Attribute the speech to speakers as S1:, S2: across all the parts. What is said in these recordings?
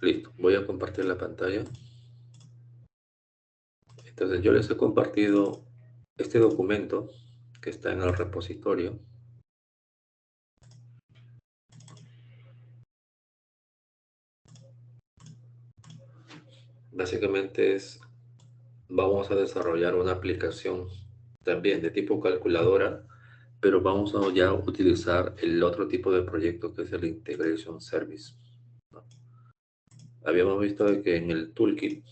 S1: Listo, voy a compartir la pantalla. Entonces yo les he compartido este documento que está en el repositorio. Básicamente vamos a desarrollar una aplicación también de tipo calculadora, pero vamos a ya utilizar el otro tipo de proyecto que es el Integration Service, ¿no? Habíamos visto de que en el toolkit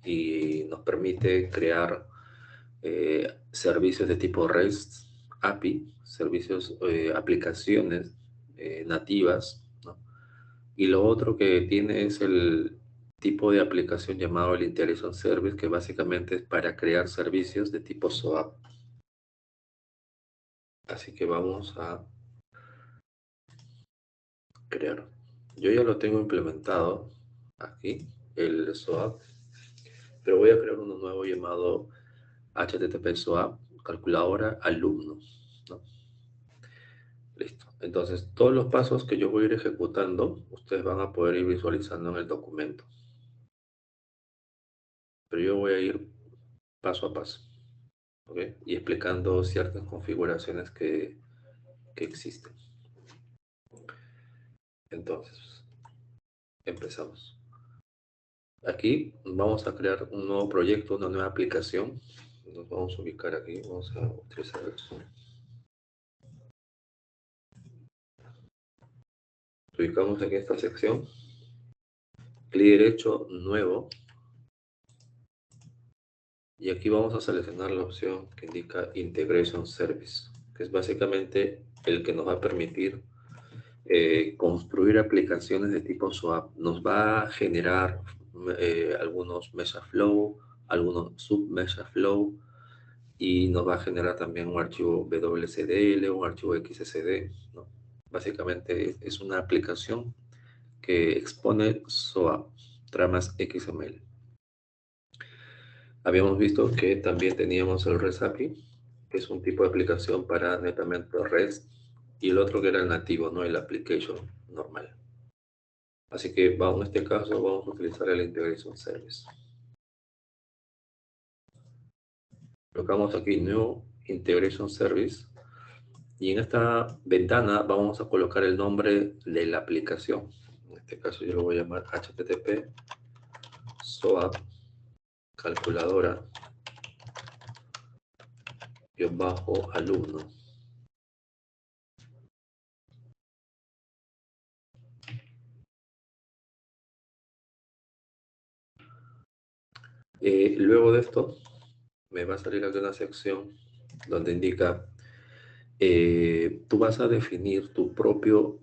S1: y nos permite crear servicios de tipo REST API, servicios, aplicaciones nativas, ¿no? Y lo otro que tiene es el tipo de aplicación llamado el Integration Service, que básicamente es para crear servicios de tipo SOAP. Así que vamos a crear. Yo ya lo tengo implementado aquí, el SOAP, pero voy a crear uno nuevo llamado HTTP SOAP, calculadora alumno, ¿no? Listo. Entonces, todos los pasos que yo voy a ir ejecutando, ustedes van a poder ir visualizando en el documento. Pero yo voy a ir paso a paso, ¿ok? Y explicando ciertas configuraciones que existen. Entonces, empezamos. Aquí vamos a crear un nuevo proyecto, una nueva aplicación. Nos vamos a ubicar aquí, vamos a utilizar esto. Ubicamos aquí esta sección. Clic derecho, nuevo. Y aquí vamos a seleccionar la opción que indica Integration Service, que es básicamente el que nos va a permitir construir aplicaciones de tipo SOAP. Nos va a generar algunos MesaFlow, algunos sub-MesaFlow, y nos va a generar también un archivo WCDL, un archivo XSD, ¿no? Básicamente es una aplicación que expone SOAP, tramas XML. Habíamos visto que también teníamos el REST API, que es un tipo de aplicación para netamente REST, y el otro que era el nativo, ¿no? El application normal. Así que en este caso vamos a utilizar el Integration Service. Colocamos aquí New Integration Service y en esta ventana vamos a colocar el nombre de la aplicación. En este caso yo lo voy a llamar HTTP SOAP calculadora alumno. Luego de esto me va a salir aquí una sección donde indica tú vas a definir tu propio,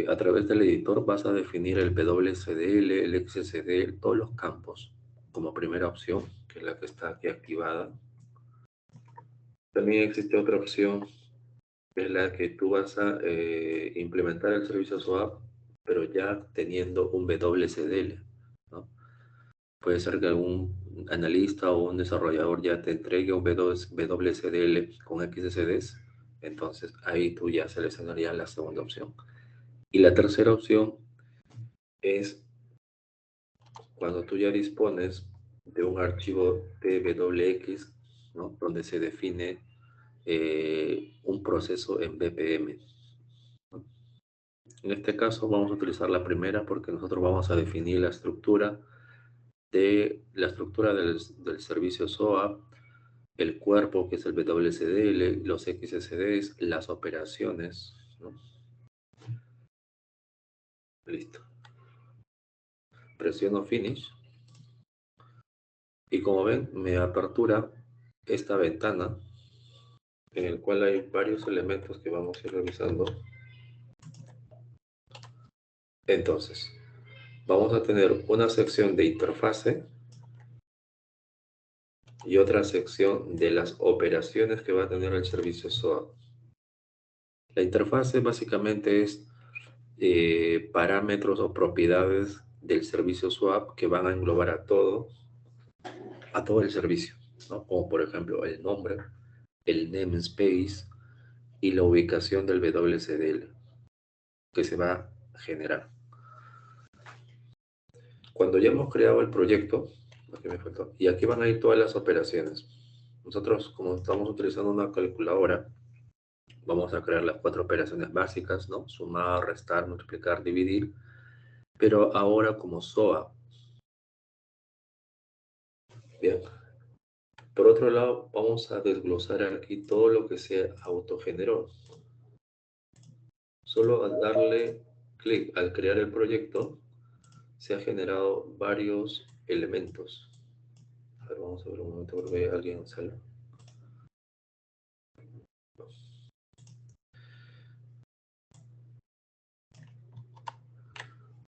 S1: a través del editor vas a definir el WSDL, el XSD, todos los campos como primera opción, que es la que está aquí activada. También existe otra opción, que es la que tú vas a implementar el servicio SOAP, pero ya teniendo un WSDL, ¿no? Puede ser que algún analista o un desarrollador ya te entregue un WSDL con XSDs, entonces ahí tú ya seleccionarías la segunda opción. Y la tercera opción es cuando tú ya dispones de un archivo TWX, ¿no? Donde se define un proceso en BPM, ¿no? En este caso vamos a utilizar la primera porque nosotros vamos a definir la estructura del servicio SOAP, el cuerpo que es el WSDL, los XSDs, las operaciones, ¿no? Listo. Presiono Finish y como ven me apertura esta ventana en el cual hay varios elementos que vamos a ir revisando. Entonces, vamos a tener una sección de interfase y otra sección de las operaciones que va a tener el servicio SOAP. La interfase básicamente es parámetros o propiedades del servicio SOAP que van a englobar a todo el servicio, ¿no? Como por ejemplo el nombre, el namespace y la ubicación del WSDL que se va a generar. Cuando ya hemos creado el proyecto, aquí me faltó, y aquí van a ir todas las operaciones. Nosotros, como estamos utilizando una calculadora, vamos a crear las 4 operaciones básicas, ¿no? Sumar, restar, multiplicar, dividir, pero ahora como SOA. Bien. Por otro lado, vamos a desglosar aquí todo lo que se autogeneró. Solo al darle clic al crear el proyecto, se han generado varios elementos. A ver, vamos a ver un momento porque alguien sale.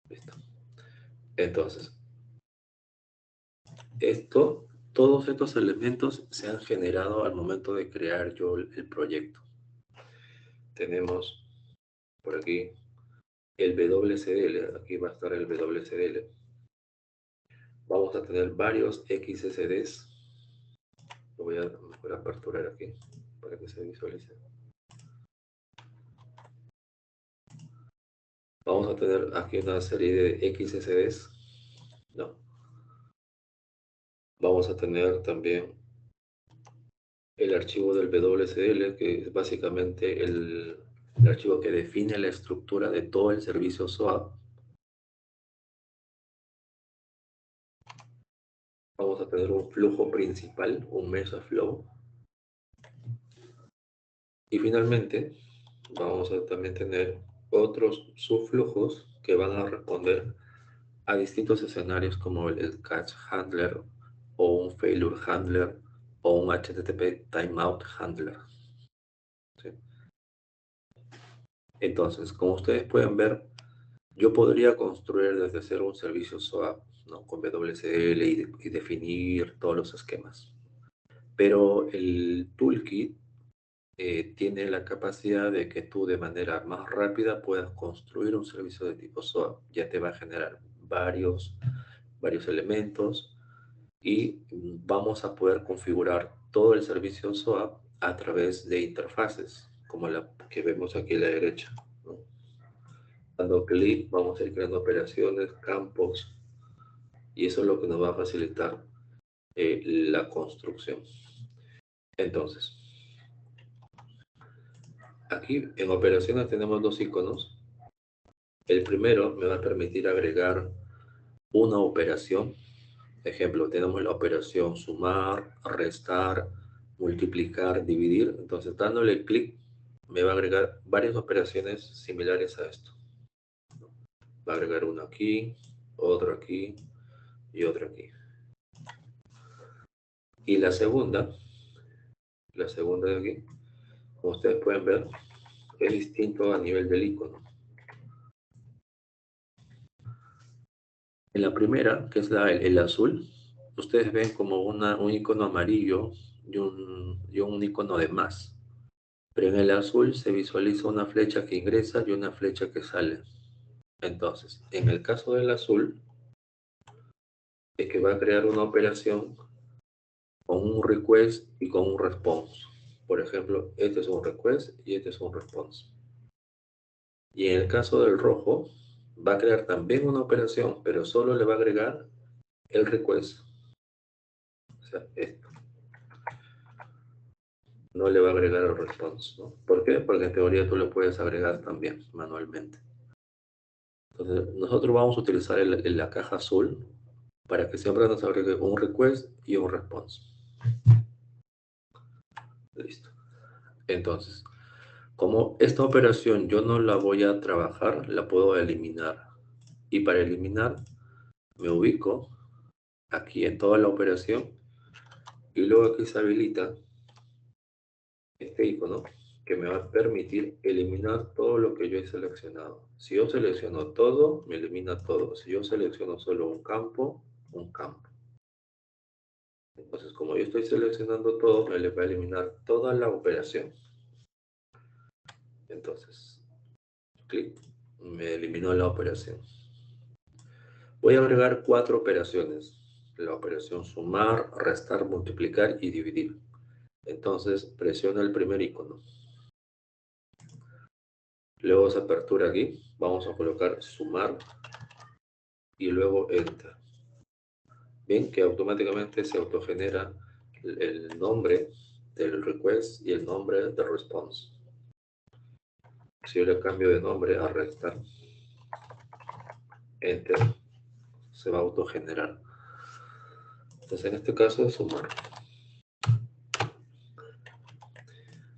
S1: Listo. Entonces, todos estos elementos se han generado al momento de crear yo el proyecto. Tenemos por aquí el WCDL, aquí va a estar el WCDL. Vamos a tener varios XSDs. Lo voy a aperturar aquí para que se visualice. Vamos a tener aquí una serie de XSDs. No. Vamos a tener también el archivo del WCDL, que es básicamente el archivo que define la estructura de todo el servicio SOAP. Vamos a tener un flujo principal, un MesoFlow. Y finalmente, vamos a también tener otros subflujos que van a responder a distintos escenarios como el Catch Handler o un Failure Handler o un HTTP Timeout Handler. ¿Sí? Entonces, como ustedes pueden ver, yo podría construir desde cero un servicio SOAP, ¿no? Con WSL y definir todos los esquemas. Pero el toolkit tiene la capacidad de que tú de manera más rápida puedas construir un servicio de tipo SOAP. Ya te va a generar varios elementos y vamos a poder configurar todo el servicio SOAP a través de interfaces, como la que vemos aquí a la derecha, ¿no? Dando clic, vamos a ir creando operaciones, campos, y eso es lo que nos va a facilitar la construcción. Entonces, aquí en operaciones tenemos dos iconos. El primero me va a permitir agregar una operación. Ejemplo, tenemos la operación sumar, restar, multiplicar, dividir. Entonces, dándole clic, me va a agregar varias operaciones similares a esto. Va a agregar una aquí, otra aquí y otra aquí. Y la segunda de aquí, como ustedes pueden ver, es distinto a nivel del icono. En la primera, que es el azul, ustedes ven como un icono amarillo y un icono de más. Pero en el azul se visualiza una flecha que ingresa y una flecha que sale. Entonces, en el caso del azul, es que va a crear una operación con un request y con un response. Por ejemplo, este es un request y este es un response. Y en el caso del rojo, va a crear también una operación, pero solo le va a agregar el request. O sea, esto. No le va a agregar el response, ¿no? ¿Por qué? Porque en teoría tú le puedes agregar también manualmente. Entonces, nosotros vamos a utilizar la caja azul para que siempre nos agregue un request y un response. Listo. Entonces, como esta operación yo no la voy a trabajar, la puedo eliminar. Y para eliminar, me ubico aquí en toda la operación y luego aquí se habilita este icono que me va a permitir eliminar todo lo que yo he seleccionado. Si yo selecciono todo, me elimina todo. Si yo selecciono solo un campo, un campo. Entonces, como yo estoy seleccionando todo, me le va a eliminar toda la operación. Entonces, clic, me eliminó la operación. Voy a agregar 4 operaciones. La operación sumar, restar, multiplicar y dividir. Entonces, presiona el primer icono. Luego se apertura aquí. Vamos a colocar sumar y luego Enter. Bien, que automáticamente se autogenera el nombre del request y el nombre del response. Si yo le cambio de nombre a Rectar, Enter, se va a autogenerar. Entonces en este caso es sumar.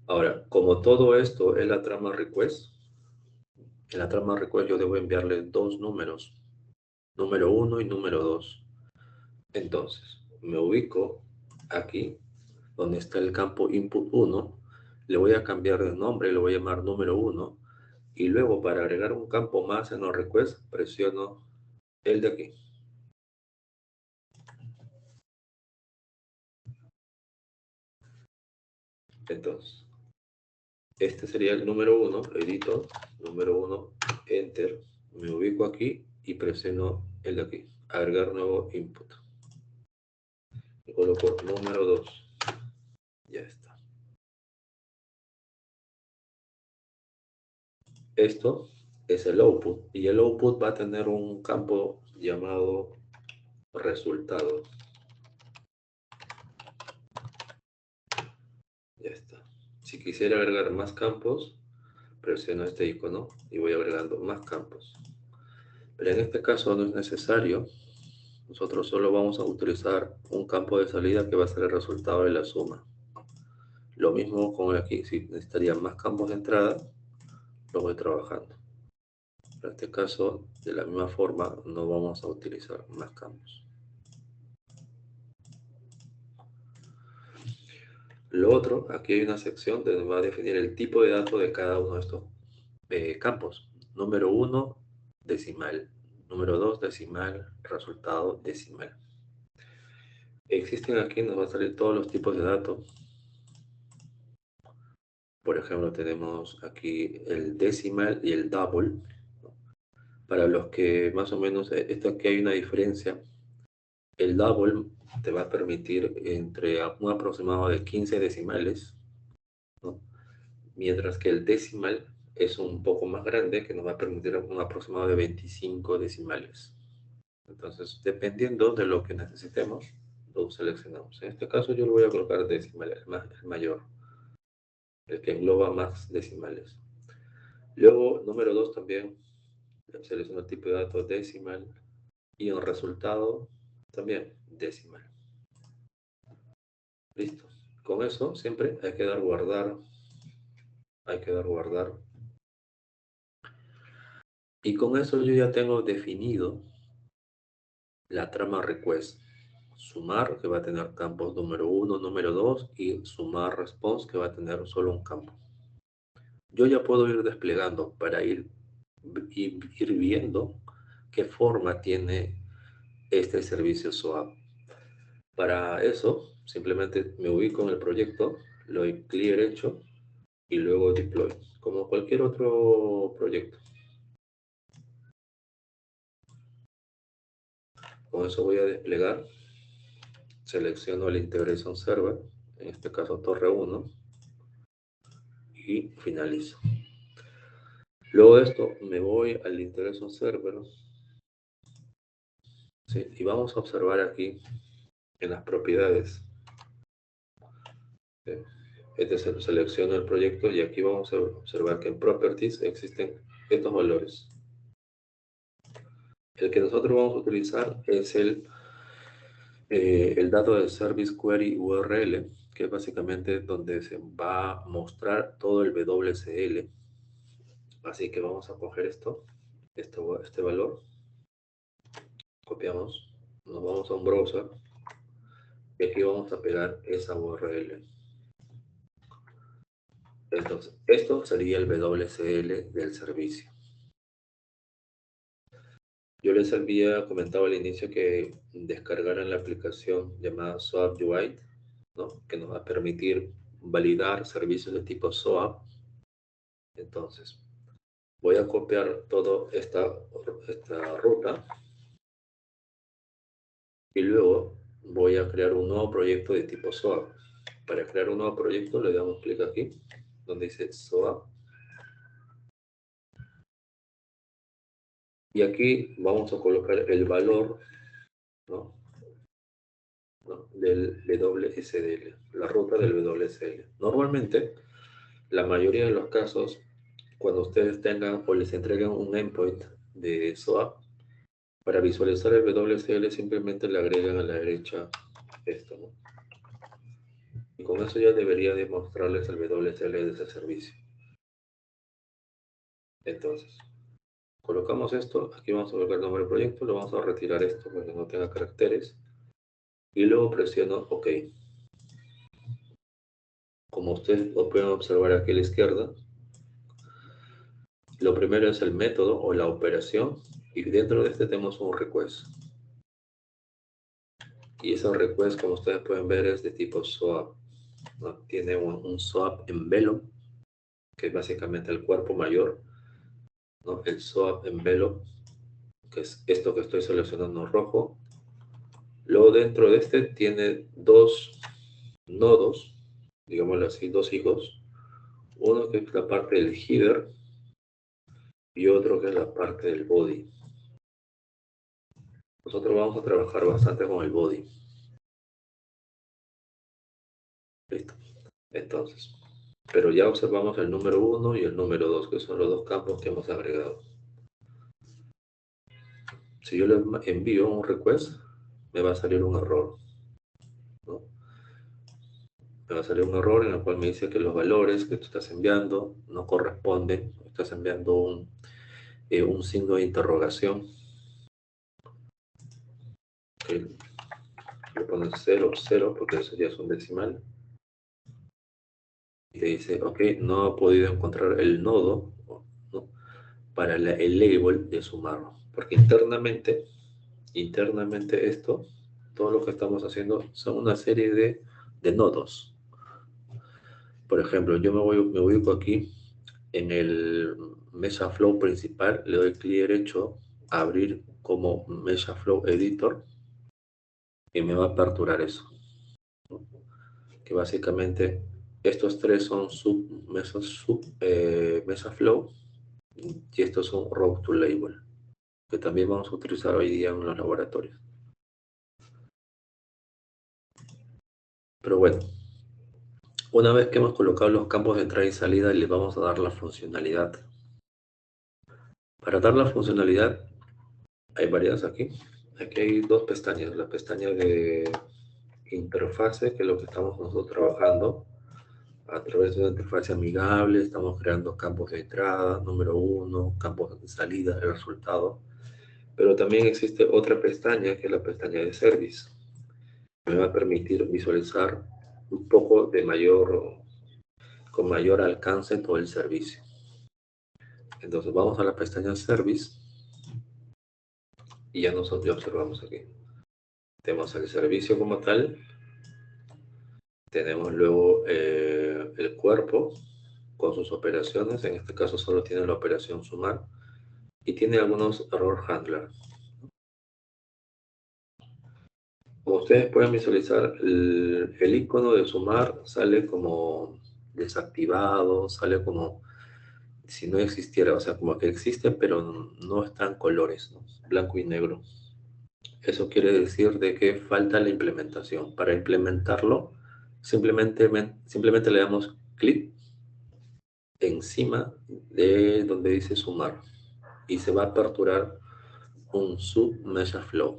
S1: Ahora, como todo esto es la trama request, en la trama request yo debo enviarle dos números, número 1 y número 2. Entonces, me ubico aquí, donde está el campo input 1, le voy a cambiar de nombre, le voy a llamar número 1, y luego para agregar un campo más en los requests, presiono el de aquí. Entonces, este sería el número 1, edito, número 1, enter, me ubico aquí y presiono el de aquí, agregar nuevo input. Y coloco número 2, ya está. Esto es el output y el output va a tener un campo llamado resultado. Ya está. Si quisiera agregar más campos, presiono este icono y voy agregando más campos. Pero en este caso no es necesario. Nosotros solo vamos a utilizar un campo de salida que va a ser el resultado de la suma. Lo mismo con aquí, si necesitaría más campos de entrada, lo voy trabajando. En este caso, de la misma forma, no vamos a utilizar más campos. Lo otro, aquí hay una sección donde va a definir el tipo de datos de cada uno de estos campos. Número 1, decimal. Número 2, decimal. Resultado, decimal. Existen aquí, nos va a salir todos los tipos de datos. Por ejemplo, tenemos aquí el decimal y el double. Para los que más o menos, esto aquí hay una diferencia. El double te va a permitir entre un aproximado de 15 decimales, ¿no? Mientras que el decimal es un poco más grande, que nos va a permitir un aproximado de 25 decimales. Entonces, dependiendo de lo que necesitemos, lo seleccionamos. En este caso yo le voy a colocar decimal, el mayor, el que engloba más decimales. Luego, número 2 también, selecciono el tipo de datos decimal y el resultado también decimal. Listo. Con eso siempre hay que dar guardar, hay que dar guardar. Y con eso yo ya tengo definido la trama request. Sumar, que va a tener campos número 1, número 2, y sumar response, que va a tener solo un campo. Yo ya puedo ir desplegando para ir viendo qué forma tiene este servicio SOAP. Para eso, simplemente me ubico en el proyecto, le doy clic derecho y luego deploy, como cualquier otro proyecto. Con eso voy a desplegar, selecciono el Integration Server, en este caso Torre 1, y finalizo. Luego de esto me voy al Integration Server, ¿sí? Y vamos a observar aquí en las propiedades. ¿Sí? Selecciono el proyecto y aquí vamos a observar que en Properties existen estos valores. El que nosotros vamos a utilizar es el dato de Service Query URL, que es básicamente donde se va a mostrar todo el WSL. Así que vamos a coger este valor, copiamos, nos vamos a un browser y aquí vamos a pegar esa URL. Entonces, esto sería el WSL del servicio. Yo les había comentado al inicio que descargaran la aplicación llamada SOAP UI, ¿no? Que nos va a permitir validar servicios de tipo SOAP. Entonces, voy a copiar toda esta ruta y luego voy a crear un nuevo proyecto de tipo SOAP. Para crear un nuevo proyecto le damos clic aquí, donde dice SOAP. Y aquí vamos a colocar el valor, ¿no? ¿no? Del WSDL, la ruta del WSDL. Normalmente, la mayoría de los casos, cuando ustedes tengan o les entreguen un endpoint de SOAP, para visualizar el WSL simplemente le agregan a la derecha esto, ¿no? Y con eso ya debería demostrarles el WSL de ese servicio. Entonces, colocamos esto, aquí vamos a colocar el nombre del proyecto, lo vamos a retirar esto para que no tenga caracteres, y luego presiono OK. Como ustedes lo pueden observar aquí a la izquierda, lo primero es el método o la operación, y dentro de este tenemos un request. Y ese request, como ustedes pueden ver, es de tipo SOAP, ¿no? Tiene un SOAP envelope, que es básicamente el cuerpo mayor, ¿no? El SOAP envelope, que es esto que estoy seleccionando en rojo. Luego dentro de este tiene dos nodos, digámoslo así, dos hijos. Uno que es la parte del header y otro que es la parte del body. Nosotros vamos a trabajar bastante con el body. Listo. Entonces, pero ya observamos el número 1 y el número 2, que son los dos campos que hemos agregado. Si yo le envío un request, me va a salir un error, ¿no? Me va a salir un error en el cual me dice que los valores que tú estás enviando no corresponden. Estás enviando un signo de interrogación. Que le pones 0, 0, porque eso ya es un decimal. Y te dice, ok, no ha podido encontrar el nodo, ¿no? Para el label de sumar. Porque internamente esto, todo lo que estamos haciendo son una serie de nodos. Por ejemplo, yo me ubico aquí en el Mesa Flow principal, le doy clic derecho, abrir como Mesa Flow Editor, y me va a aperturar eso, ¿no? Que básicamente estos tres son Mesa Flow, y estos son Route to Label, que también vamos a utilizar hoy día en los laboratorios. Pero bueno, una vez que hemos colocado los campos de entrada y salida, les vamos a dar la funcionalidad. Para dar la funcionalidad, hay varias aquí. Aquí hay dos pestañas. La pestaña de interfase, que es lo que estamos nosotros trabajando. A través de una interfase amigable, estamos creando campos de entrada, número 1, campos de salida, el resultado. Pero también existe otra pestaña, que es la pestaña de Service. Me va a permitir visualizar un poco con mayor alcance todo el servicio. Entonces vamos a la pestaña Service y ya nosotros ya observamos aquí. Tenemos el servicio como tal, tenemos luego el cuerpo con sus operaciones, en este caso solo tiene la operación sumar y tiene algunos error handler. Como ustedes pueden visualizar, el icono de sumar sale como desactivado, sale como si no existiera, o sea, como que existe, pero no está en colores, ¿no? Blanco y negro. Eso quiere decir de que falta la implementación. Para implementarlo, simplemente le damos clic encima de donde dice sumar y se va a aperturar un submeasure flow.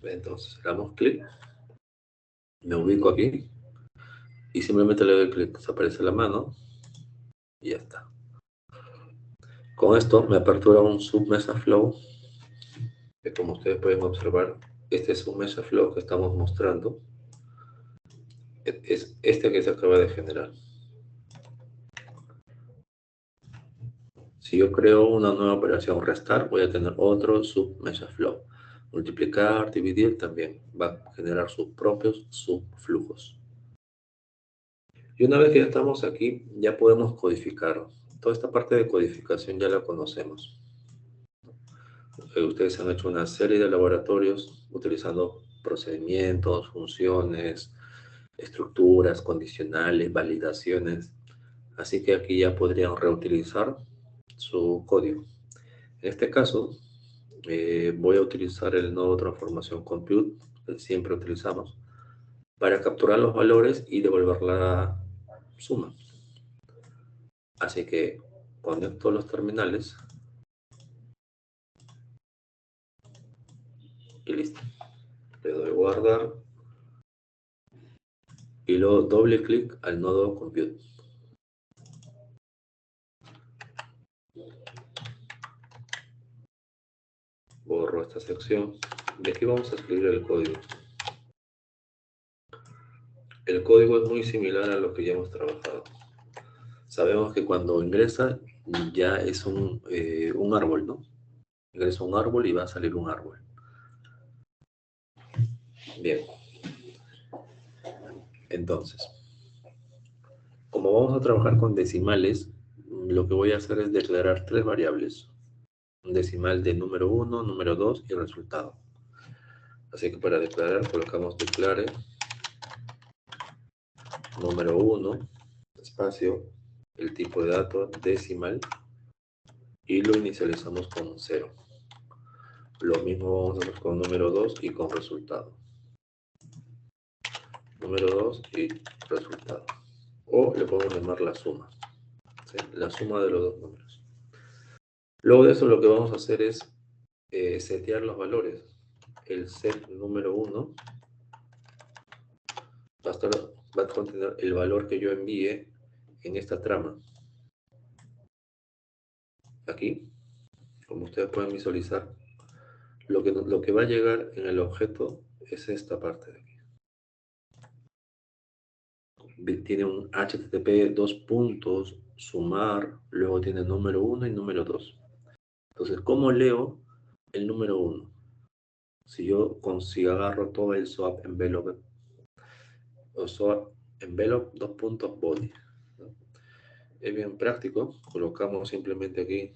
S1: Entonces, le damos clic, me ubico aquí y simplemente le doy clic, se aparece la mano y ya está. Con esto me apertura un submeasure flow, que como ustedes pueden observar, este submeasure flow que estamos mostrando es este que se acaba de generar. Si yo creo una nueva operación restar, voy a tener otro submeasure flow. Multiplicar, dividir también va a generar sus propios subflujos. Y una vez que ya estamos aquí, ya podemos codificar. Toda esta parte de codificación ya la conocemos. Ustedes han hecho una serie de laboratorios utilizando procedimientos, funciones, estructuras, condicionales, validaciones. Así que aquí ya podrían reutilizar su código. En este caso, voy a utilizar el nodo transformación compute que siempre utilizamos para capturar los valores y devolver la suma. Así que conecto los terminales y listo. Le doy guardar y luego doble clic al nodo compute. Borro esta sección y aquí vamos a escribir el código. El código es muy similar a lo que ya hemos trabajado. Sabemos que cuando ingresa ya es un árbol, ¿no? Ingresa un árbol y va a salir un árbol. Bien. Entonces, como vamos a trabajar con decimales, lo que voy a hacer es declarar tres variables. Un decimal de número 1, número 2 y resultado. Así que para declarar colocamos declare número 1, espacio, el tipo de dato decimal y lo inicializamos con 0. Lo mismo vamos a hacer con número 2 y con resultado. Número 2 y resultado. O le podemos llamar la suma. ¿Sí? La suma de los dos números. Luego de eso lo que vamos a hacer es setear los valores. El set número 1 va a contener el valor que yo envíe en esta trama. Aquí, como ustedes pueden visualizar, lo que va a llegar en el objeto es esta parte de aquí. Tiene un HTTP, dos puntos, sumar, luego tiene número 1 y número 2. Entonces, ¿cómo leo el número 1? Si agarro todo el swap envelope, o swap envelope, dos puntos body, ¿no? Es bien práctico, colocamos simplemente aquí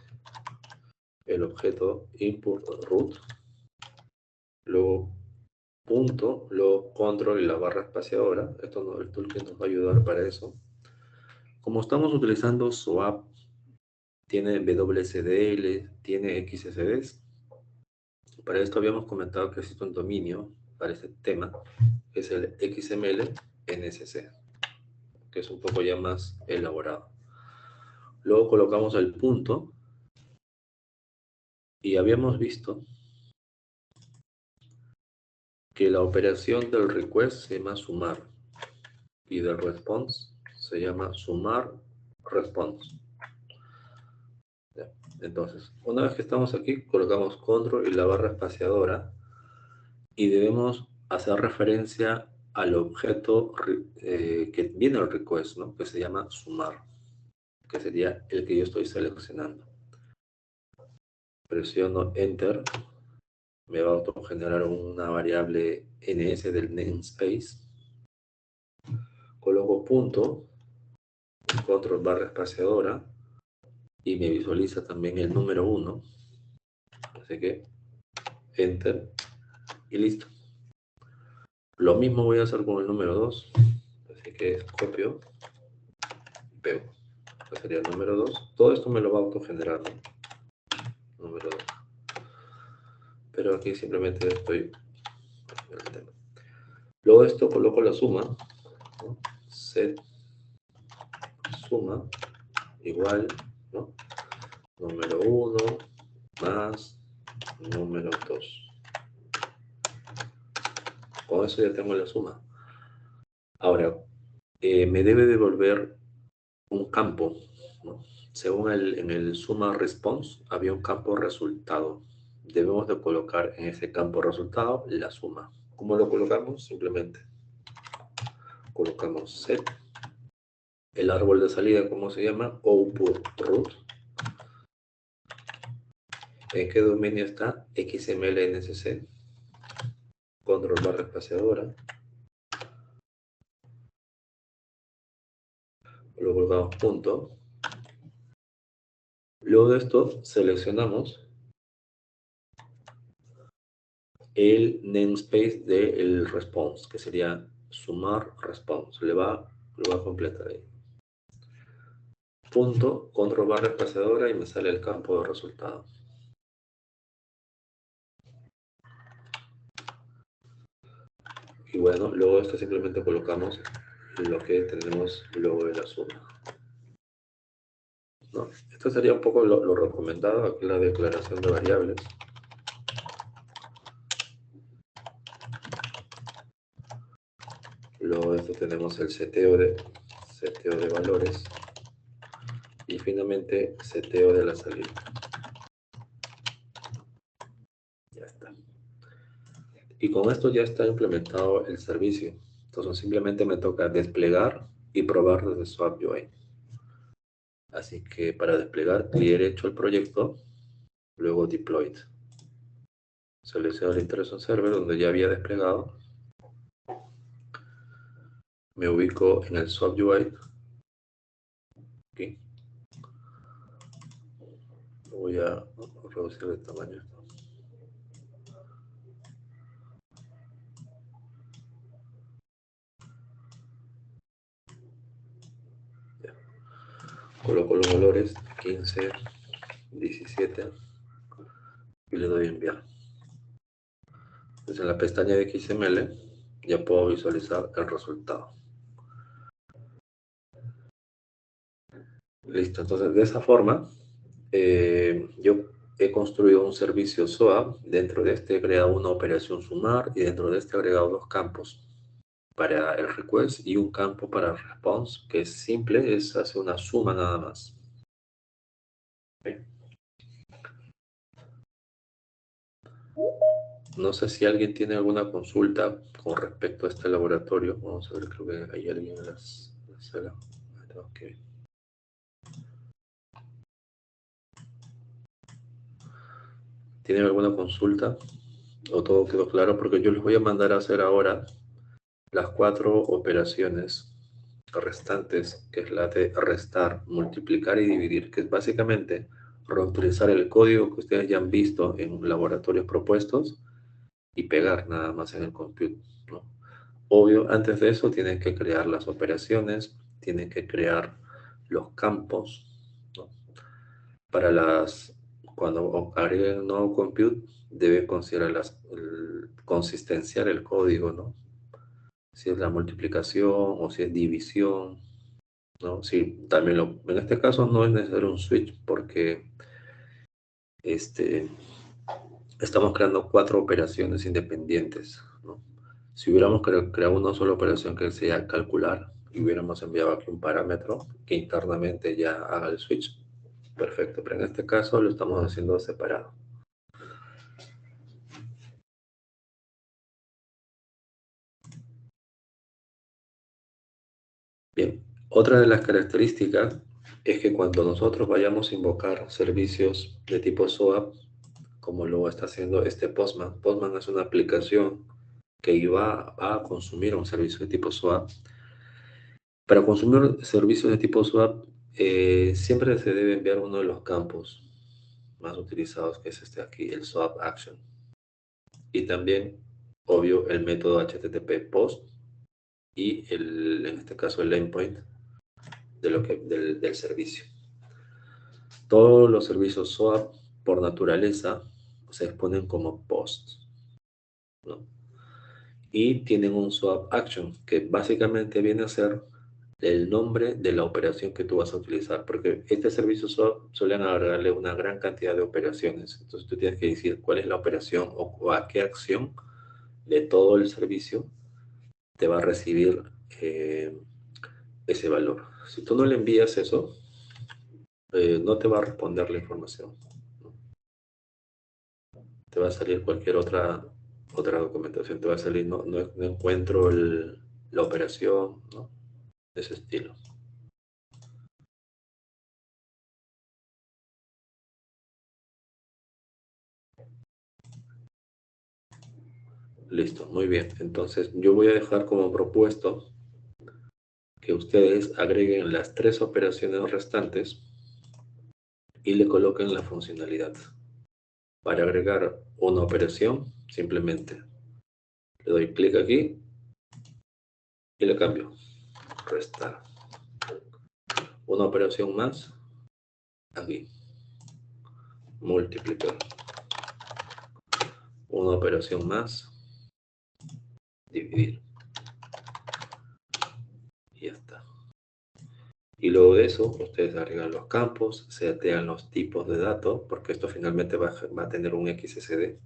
S1: el objeto input root, luego punto, luego control y la barra espaciadora. El toolkit nos va a ayudar para eso. Como estamos utilizando swap, tiene WSDL, tiene XSDs. Para esto habíamos comentado que existe un dominio para este tema, que es el XML NSC, que es un poco ya más elaborado. Luego colocamos el punto y habíamos visto que la operación del request se llama sumar y del response se llama sumar response. ¿Ya? Entonces, una vez que estamos aquí, colocamos control y la barra espaciadora y debemos hacer referencia al objeto que viene el request, ¿no? Que se llama sumar, que sería el que yo estoy seleccionando. Presiono Enter, me va a autogenerar una variable ns del namespace. Coloco punto, control barra espaciadora y me visualiza también el número 1. Así que Enter y listo. Lo mismo voy a hacer con el número 2. Así que copio y pego. Este sería el número 2. Todo esto me lo va a autogenerar, ¿no? Número 2. Pero aquí simplemente estoy en el tema. Luego de esto coloco la suma, ¿no? Set suma igual, ¿no? Número 1 más número 2. Con eso ya tengo la suma. Ahora, me debe devolver un campo, ¿no? Según en el suma response había un campo resultado. Debemos de colocar en ese campo resultado la suma. ¿Cómo lo colocamos? Simplemente colocamos set, el árbol de salida, ¿cómo se llama? Output root. ¿En qué dominio está? XML NSC. Control barra espaciadora. Lo colocamos punto. Luego de esto seleccionamos el namespace del response, que sería sumar response. Lo va a completar ahí. Punto, control barra espaciadora y me sale el campo de resultado. Y bueno, luego esto simplemente colocamos lo que tenemos luego de la suma, ¿no? Esto sería un poco lo recomendado, aquí la declaración de variables. Luego de esto tenemos el seteo de valores y finalmente seteo de la salida. Ya está. Y con esto ya está implementado el servicio. Entonces simplemente me toca desplegar y probar desde Swap UI. Así que para desplegar, clic derecho al proyecto, luego Deployed. Selecciono el Interaction Server donde ya había desplegado. Me ubico en el Swap UI. Aquí. Voy a reducir el tamaño. Ya. Coloco los valores 15, 17 y le doy enviar. Entonces en la pestaña de XML ya puedo visualizar el resultado. Listo, entonces de esa forma yo he construido un servicio SOAP. Dentro de este he creado una operación sumar y dentro de este he agregado dos campos para el request y un campo para el response, que es simple, es hacer una suma nada más. ¿Okay? No sé si alguien tiene alguna consulta con respecto a este laboratorio. Vamos a ver, creo que hay alguien en la sala. Okay. ¿Tienen alguna consulta? ¿O todo quedó claro? Porque yo les voy a mandar a hacer ahora las 4 operaciones restantes, que es la de restar, multiplicar y dividir, que es básicamente reutilizar el código que ustedes ya han visto en laboratorios propuestos y pegar nada más en el compute, ¿no? Obvio, antes de eso tienen que crear las operaciones, tienen que crear los campos, ¿no? Para cuando agreguen un nuevo compute, deben considerar consistenciar el código, ¿no? Si es la multiplicación o si es división, ¿no? Sí, también en este caso no es necesario un switch porque estamos creando 4 operaciones independientes, ¿no? Si hubiéramos creado una sola operación que sea calcular y hubiéramos enviado aquí un parámetro que internamente ya haga el switch, perfecto, pero en este caso lo estamos haciendo separado. Bien, otra de las características es que cuando nosotros vayamos a invocar servicios de tipo SOAP, como lo está haciendo este Postman. Postman es una aplicación que va a consumir un servicio de tipo SOAP. Para consumir servicios de tipo SOAP, siempre se debe enviar uno de los campos más utilizados, que es este aquí, el SOAP Action. Y también, obvio, el método HTTP POST y, en este caso, el endpoint del servicio. Todos los servicios SOAP, por naturaleza, se exponen como POST, ¿no? Y tienen un swap action, que básicamente viene a ser el nombre de la operación que tú vas a utilizar, porque este servicio swap suelen agregarle una gran cantidad de operaciones. Entonces tú tienes que decir cuál es la operación o a qué acción de todo el servicio te va a recibir ese valor. Si tú no le envías eso, no te va a responder la información. Te va a salir cualquier otra documentación, te va a salir, no encuentro la operación, ¿no? De ese estilo. Listo, muy bien. Entonces yo voy a dejar como propuesto que ustedes agreguen las 3 operaciones restantes y le coloquen la funcionalidad. Para agregar una operación, simplemente le doy clic aquí y le cambio. Restar. Una operación más, aquí. Multiplicar. Una operación más, dividir. Y ya está. Y luego de eso, ustedes agregan los campos, setean los tipos de datos, porque esto finalmente va a tener un XSD.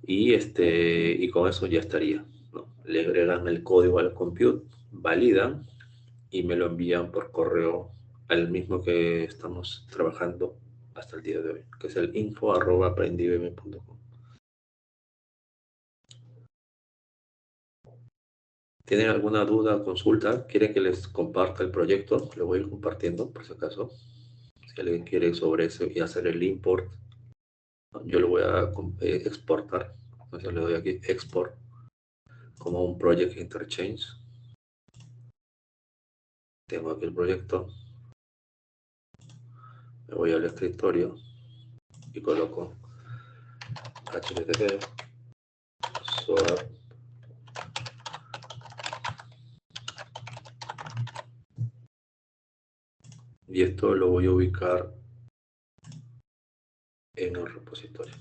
S1: Y con eso ya estaría, ¿no? Le agregan el código al compute, validan y me lo envían por correo al mismo que estamos trabajando hasta el día de hoy, que es el info@aprendibm.com. ¿Tienen alguna duda o consulta? ¿Quieren que les comparta el proyecto? Lo voy a ir compartiendo por si acaso. Si alguien quiere sobre eso y hacer el import, yo lo voy a exportar. Entonces le doy aquí export como un project interchange. Tengo aquí el proyecto. Me voy al escritorio y coloco http swap y esto lo voy a ubicar en el repositorio.